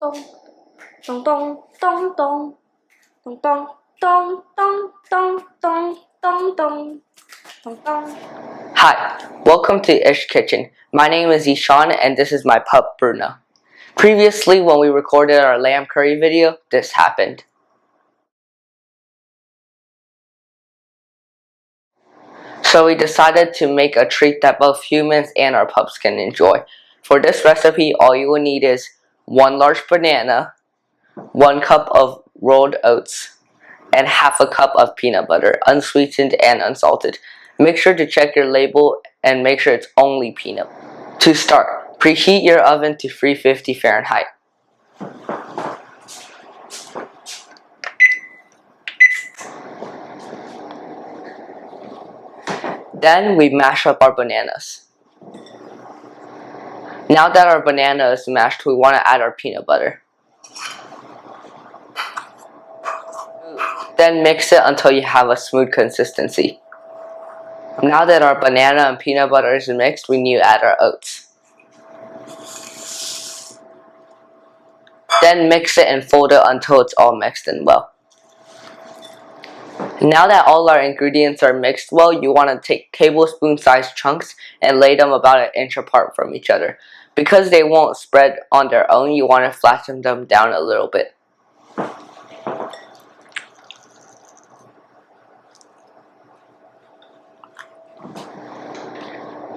Dong, dong, dong, dong, dong, dong, dong, dong, dong, dong, dong, dong, dong, dong, dong. Hi, welcome to Ish Kitchen. My name is Ishan and this is my pup Bruna. Previously, when we recorded our lamb curry video, this happened. So we decided to make a treat that both humans and our pups can enjoy. For this recipe, all you will need is 1 large banana, 1 cup of rolled oats, and half a cup of peanut butter, unsweetened and unsalted. Make sure to check your label and make sure it's only peanut. To start, preheat your oven to 350 Fahrenheit. Then we mash up our bananas. Now that our banana is mashed, we want to add our peanut butter. Then mix it until you have a smooth consistency. Now that our banana and peanut butter is mixed, we need to add our oats. Then mix it and fold it until it's all mixed in well. Now that all our ingredients are mixed well, you want to take tablespoon-sized chunks and lay them about 1 inch apart from each other. Because they won't spread on their own, you want to flatten them down a little bit.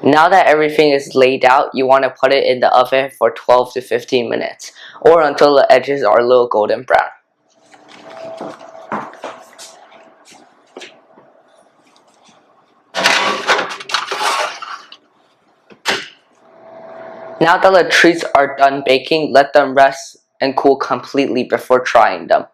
Now that everything is laid out, you want to put it in the oven for 12 to 15 minutes, or until the edges are a little golden brown. Now that the treats are done baking, let them rest and cool completely before trying them.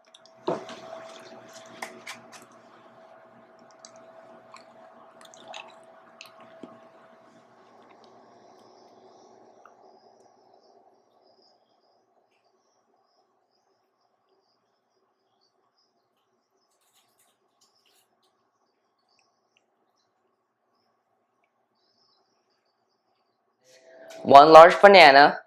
One large banana,